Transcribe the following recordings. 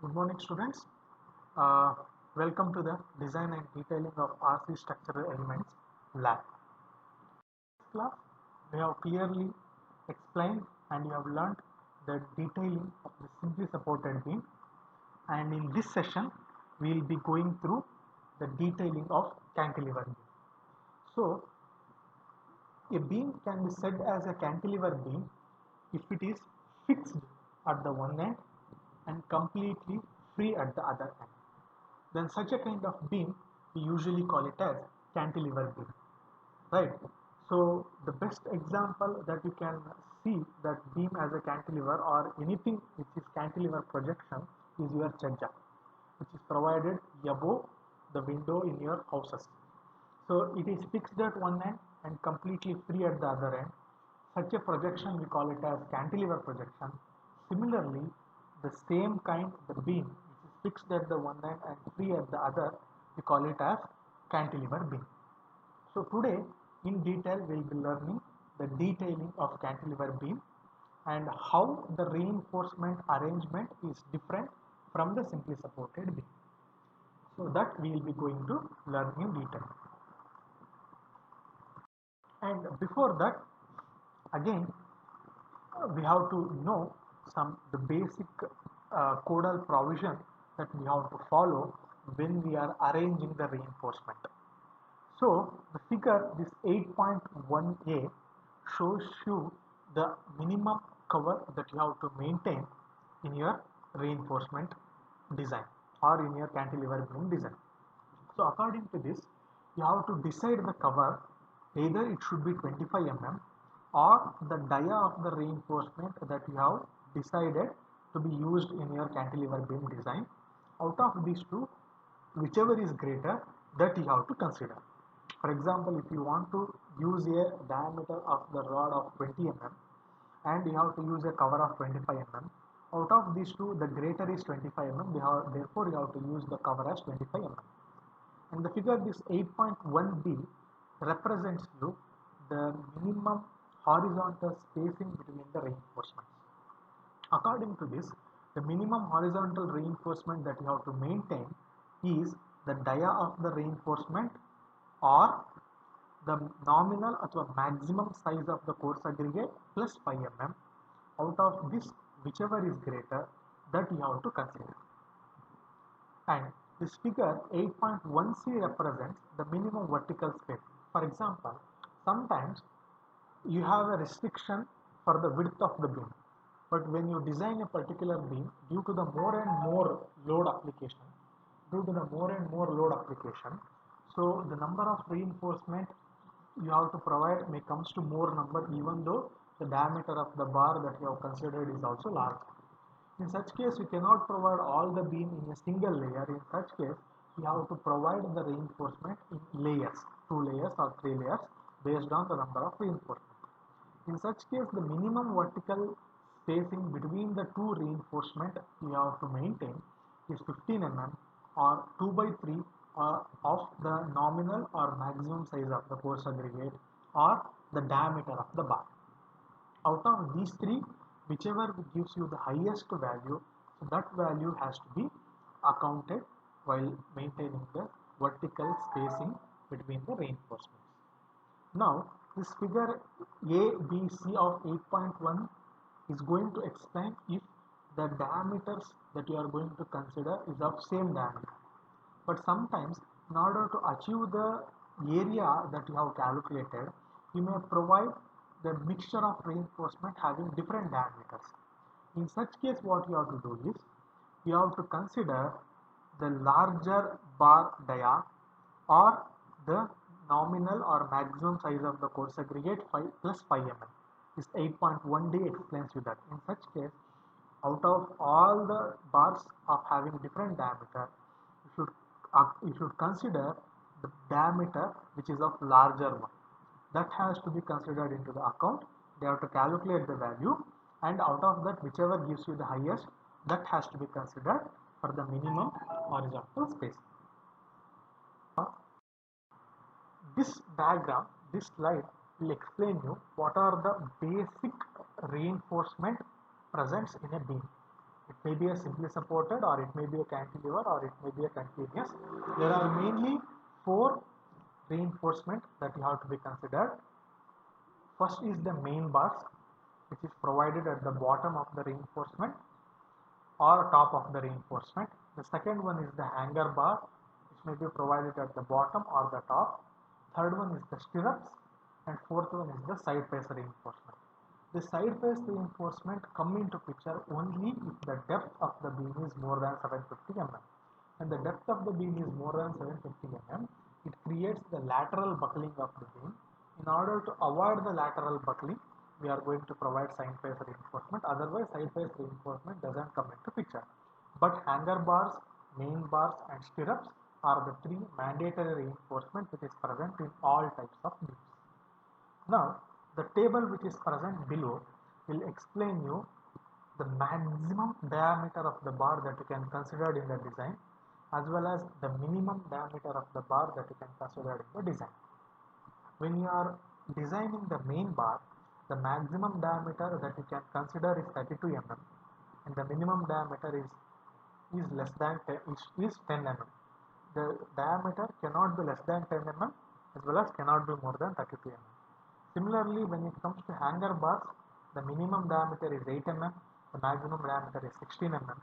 Good morning, students. Uh, Welcome to the Design and Detailing of RC Structural Elements lab. This class, we have clearly explained and you have learnt the detailing of the simply supported beam. And in this session, we will be going through the detailing of cantilever beam. So, a beam can be said as a cantilever beam if it is fixed at the one end and completely free at the other end. Then such a kind of beam we usually call it as cantilever beam, right? So the best example that you can see that beam as a cantilever or anything which is cantilever projection is your chaja, which is provided above the window in your houses. So it is fixed at one end and completely free at the other end. Such a projection we call it as cantilever projection. Similarly, the same kind, the beam which is fixed at the one end and free at the other, we call it as cantilever beam. So today in detail we will be learning the detailing of cantilever beam and how the reinforcement arrangement is different from the simply supported beam. So that we will be going to learn in detail. And before that, again, we have to know some the basic codal provision that we have to follow when we are arranging the reinforcement. So the figure, this 8.1a, shows you the minimum cover that you have to maintain in your reinforcement design or in your cantilever beam design. So according to this, you have to decide the cover. Either it should be 25 mm or the dia of the reinforcement that you have decided to be used in your cantilever beam design. Out of these two, whichever is greater, that you have to consider. For example, if you want to use a diameter of the rod of 20 mm and you have to use a cover of 25 mm, out of these two, the greater is 25 mm, therefore you have to use the cover as 25 mm. And the figure this 8.1b represents you the minimum horizontal spacing between the reinforcements. According to this, the minimum horizontal reinforcement that you have to maintain is the dia of the reinforcement or the nominal or maximum size of the course aggregate plus 5 mm. Out of this, whichever is greater, that you have to consider. And this figure 8.1c represents the minimum vertical space. For example, sometimes you have a restriction for the width of the beam, but when you design a particular beam, due to the more and more load application, so the number of reinforcement you have to provide may comes to more number, even though the diameter of the bar that you have considered is also large. In such case, you cannot provide all the beam in a single layer. In such case, you have to provide the reinforcement in layers, 2 layers or 3 layers, based on the number of reinforcement. In such case, the minimum vertical spacing between the two reinforcement you have to maintain is 15 mm or 2 by 3 of the nominal or maximum size of the course aggregate or the diameter of the bar. Out of these three, whichever gives you the highest value, so that value has to be accounted while maintaining the vertical spacing between the reinforcements. Now, this figure A, B, C of 8.1 is going to explain if the diameters that you are going to consider is of same diameter. But sometimes, in order to achieve the area that you have calculated, you may provide the mixture of reinforcement having different diameters. In such case, what you have to do is, you have to consider the larger bar dia or the nominal or maximum size of the course aggregate 5 plus 5 mm. This 8.1d explains you that. In such case, out of all the bars of having different diameter, you should consider the diameter which is of larger one. That has to be considered into the account. They have to calculate the value, and out of that, whichever gives you the highest, that has to be considered for the minimum horizontal space. This diagram, this slide will explain you what are the basic reinforcement presents in a beam. It may be a simply supported, or it may be a cantilever, or it may be a continuous. There are mainly four reinforcement that you have to be considered. First is the main bars, which is provided at the bottom of the reinforcement or top of the reinforcement. The second one is the hanger bar, which may be provided at the bottom or the top. Third one is the stirrups, and fourth one is the side face reinforcement. The side face reinforcement come into picture only if the depth of the beam is more than 750 mm. When the depth of the beam is more than 750 mm, it creates the lateral buckling of the beam. In order to avoid the lateral buckling, we are going to provide side face reinforcement. Otherwise, side face reinforcement doesn't come into picture. But hanger bars, main bars, and stirrups are the three mandatory reinforcement which is present in all types of beams. Now, the table which is present below will explain you the maximum diameter of the bar that you can consider in the design, as well as the minimum diameter of the bar that you can consider in the design. When you are designing the main bar, the maximum diameter that you can consider is 32 mm, and the minimum diameter is less than 10, is 10 mm. The diameter cannot be less than 10 mm as well as cannot be more than 32 mm. Similarly, when it comes to hanger bars, the minimum diameter is 8 mm, the maximum diameter is 16 mm.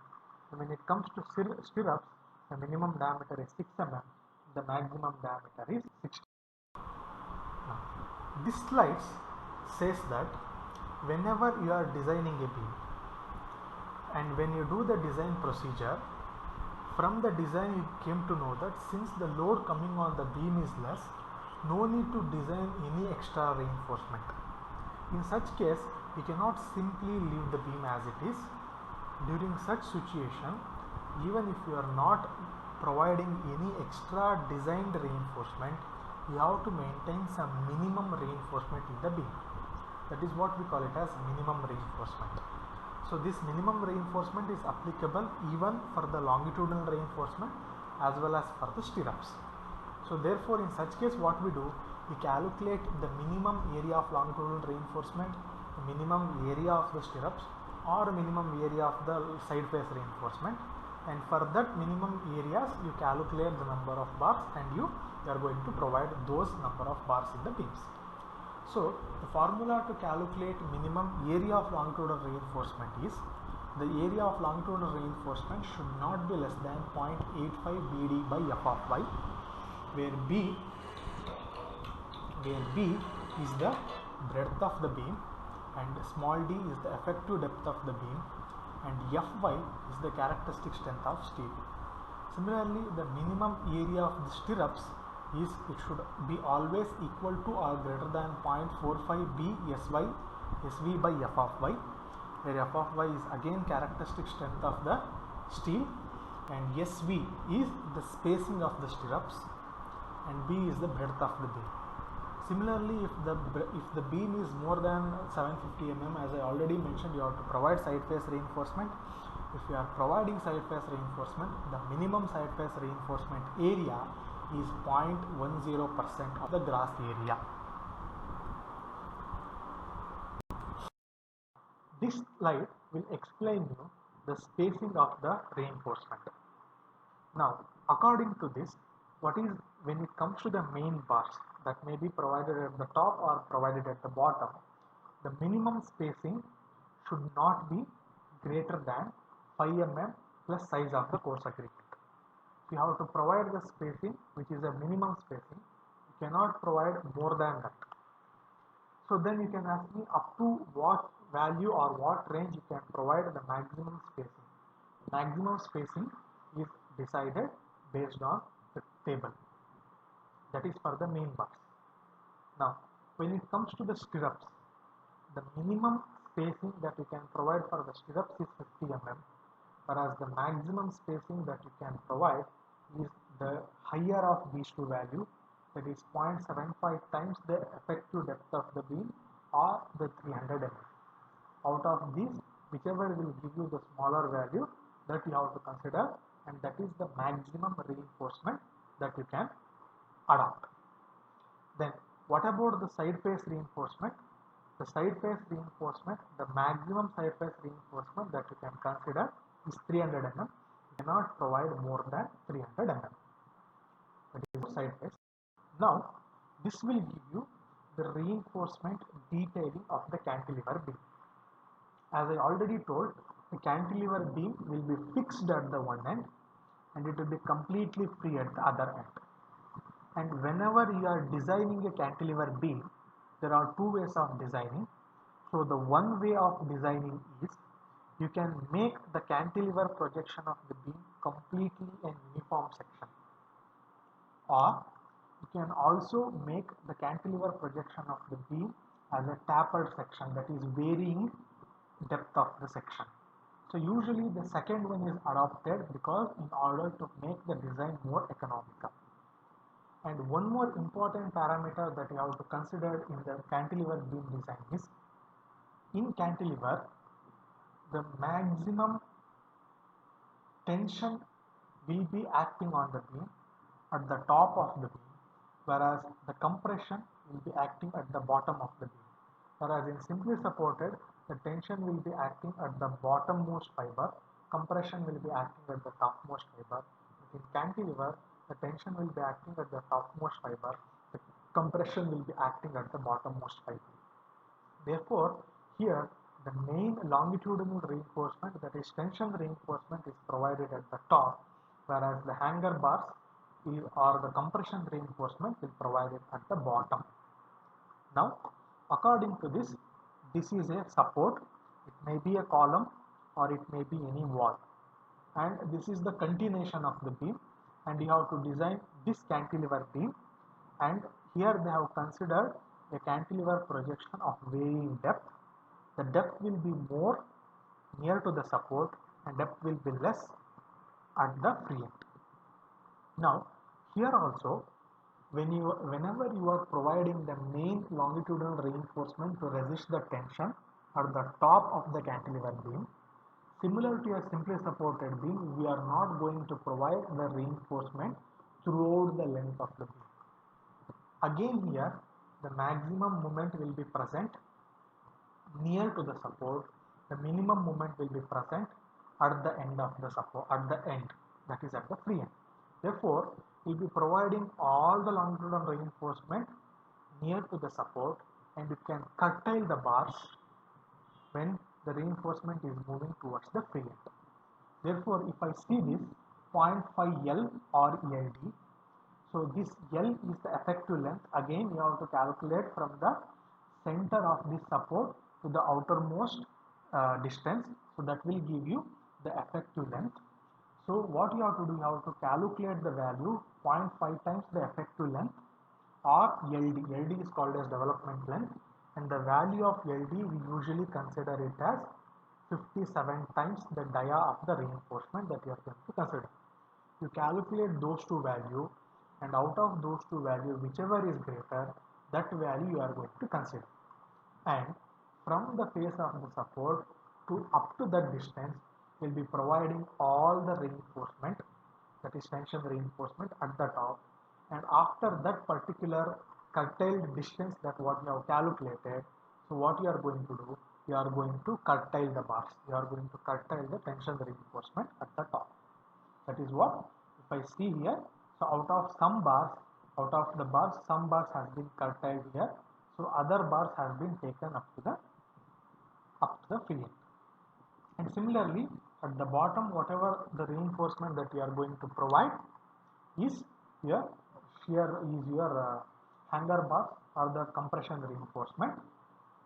And when it comes to stirrups, the minimum diameter is 6 mm, the maximum diameter is 16. Now, this slide says that whenever you are designing a beam and when you do the design procedure, from the design you came to know that since the load coming on the beam is less, no need to design any extra reinforcement. In such case, we cannot simply leave the beam as it is. During such situation, even if you are not providing any extra designed reinforcement, you have to maintain some minimum reinforcement in the beam. That is what we call it as minimum reinforcement. So this minimum reinforcement is applicable even for the longitudinal reinforcement as well as for the stirrups. So therefore, in such case, what we do, we calculate the minimum area of longitudinal reinforcement, the minimum area of the stirrups, or minimum area of the side face reinforcement, and for that minimum areas you calculate the number of bars and you are going to provide those number of bars in the beams. So the formula to calculate minimum area of longitudinal reinforcement is the area of longitudinal reinforcement should not be less than 0.85 BD by F of y, where B is the breadth of the beam and small d is the effective depth of the beam and Fy is the characteristic strength of steel. Similarly, the minimum area of the stirrups is it should be always equal to or greater than 0.45 B SV by F of y, where F of y is again characteristic strength of the steel and SV is the spacing of the stirrups and B is the breadth of the beam. Similarly, if the beam is more than 750 mm, as I already mentioned, you have to provide side face reinforcement. If you are providing side face reinforcement, the minimum side face reinforcement area is 0.10% of the gross area. This slide will explain you the spacing of the reinforcement. Now, according to this, what is when it comes to the main bars that may be provided at the top or provided at the bottom, the minimum spacing should not be greater than 5 mm plus size of the course agreement. You have to provide the spacing which is a minimum spacing. You cannot provide more than that. So then you can ask me up to what value or what range you can provide the maximum spacing. Maximum spacing is decided based on the table. That is for the main bars. Now, when it comes to the stirrups, the minimum spacing that you can provide for the stirrups is 50 mm, whereas the maximum spacing that you can provide is the higher of these two values, that is 0.75 times the effective depth of the beam or the 300 mm. Out of these, whichever will give you the smaller value that you have to consider, and that is the maximum reinforcement that you can adopt. Then what about the side face reinforcement? The side face reinforcement, the maximum side face reinforcement that you can consider is 300 mm. You cannot provide more than 300 mm. That is side face. Now, this will give you the reinforcement detailing of the cantilever beam. As I already told, the cantilever beam will be fixed at the one end and it will be completely free at the other end. And whenever you are designing a cantilever beam, there are two ways of designing. So the one way of designing is you can make the cantilever projection of the beam completely an uniform section, or you can also make the cantilever projection of the beam as a tapered section, that is varying depth of the section. So usually the second one is adopted because in order to make the design more economical. And one more important parameter that you have to consider in the cantilever beam design is, in cantilever, the maximum tension will be acting on the beam at the top of the beam, whereas the compression will be acting at the bottom of the beam. Whereas in simply supported, the tension will be acting at the bottommost fiber, compression will be acting at the topmost fiber. But in cantilever, the tension will be acting at the topmost fiber, the compression will be acting at the bottommost fiber. Therefore, here the main longitudinal reinforcement, that is tension reinforcement, is provided at the top, whereas the hanger bars or the compression reinforcement will provide it at the bottom. Now, according to this, this is a support. It may be a column or it may be any wall, and this is the continuation of the beam, and you have to design this cantilever beam. And here they have considered a cantilever projection of varying depth. The depth will be more near to the support and depth will be less at the free end. Now, here also, whenever you are providing the main longitudinal reinforcement to resist the tension at the top of the cantilever beam, similar to a simply supported beam, we are not going to provide the reinforcement throughout the length of the beam. Again here, the maximum moment will be present near to the support, the minimum moment will be present at the end of the support, at the end, that is at the free end. Therefore, we will be providing all the longitudinal reinforcement near to the support, and you can curtail the bars when the reinforcement is moving towards the free end. Therefore, if I see this 0.5 L or LD, so this L is the effective length. Again, you have to calculate from the center of this support to the outermost distance. So that will give you the effective length. So what you have to do, you have to calculate the value 0.5 times the effective length, or LD. LD is called as development length, and the value of LD we usually consider it as 57 times the dia of the reinforcement that you are going to consider. You calculate those two values, and out of those two values, whichever is greater, that value you are going to consider. And from the face of the support to up to that distance, will be providing all the reinforcement, that is tension reinforcement at the top. And after that particular curtailed distance that what you have calculated, so what you are going to do, you are going to curtail the bars, you are going to curtail the tension reinforcement at the top. That is what, if I see here, so out of the bars, some bars has been curtailed here, so other bars has been taken up to the free end. And similarly, at the bottom, whatever the reinforcement that you are going to provide is your hanger bar or the compression reinforcement.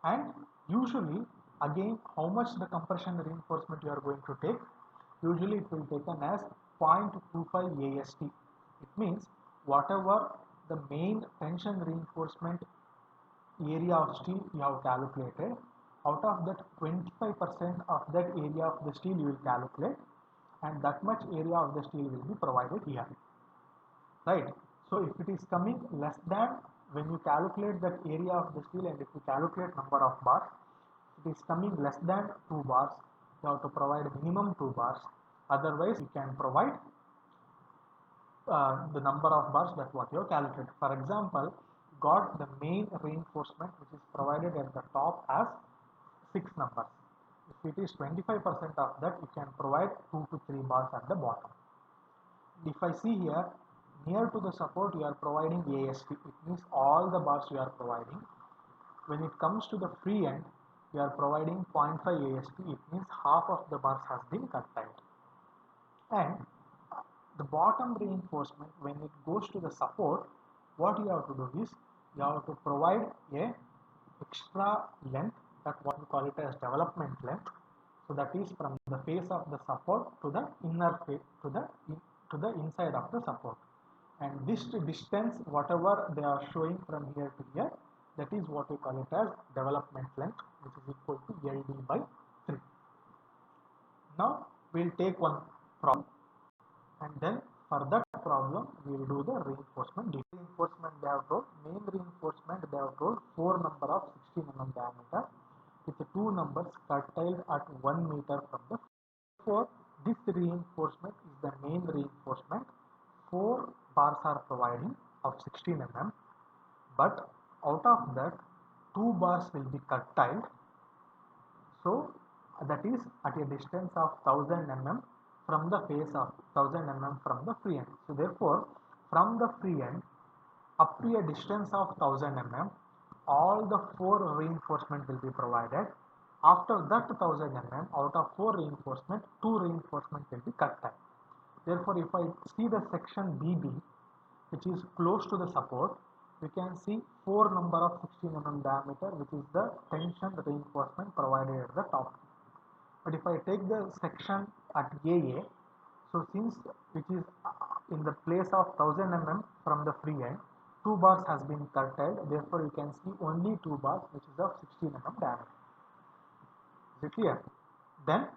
And usually, again, how much the compression reinforcement you are going to take, usually it will be taken as 0.25 AST. It means whatever the main tension reinforcement area of steel you have calculated, out of that 25% of that area of the steel you will calculate, and that much area of the steel will be provided here, right? So if it is coming less than, when you calculate that area of the steel and if you calculate number of bars, it is coming less than 2 bars, you have to provide minimum 2 bars, otherwise you can provide the number of bars that what you have calculated. For example, got the main reinforcement which is provided at the top as 6 numbers. If it is 25% of that, you can provide 2 to 3 bars at the bottom. If I see here, near to the support you are providing AST, it means all the bars you are providing. When it comes to the free end, you are providing 0.5 AST, it means half of the bars has been cut tight. And the bottom reinforcement, when it goes to the support, what you have to do is you have to provide a extra length, that what we call it as development length. So that is from the face of the support to the inner face, to the inside of the support. And this distance, whatever they are showing from here to here, that is what we call it as development length, which is equal to LD by 3. Now we'll take one problem, and then for that problem we will do the reinforcement. Reinforcement they have told, main reinforcement they have told 4 number of 16 mm diameter with 2 numbers curtailed at 1 meter from the floor. This reinforcement is the main reinforcement. 4 bars are providing of 16 mm, but out of that 2 bars will be curtailed. So that is at a distance of 1000 mm from the face of 1000 mm from the free end. So therefore, from the free end up to a distance of 1000 mm, all the 4 reinforcement will be provided. After that 1000 mm, out of 4 reinforcement, 2 reinforcement will be cut time. Therefore, if I see the section BB, which is close to the support, we can see 4 number of 16 mm diameter, which is the tension reinforcement provided at the top. But if I take the section at AA, so since which is in the place of 1000 mm from the free end, 2 bars has been curtailed, therefore you can see only 2 bars which is of 16 mm diameter. Is it clear? Then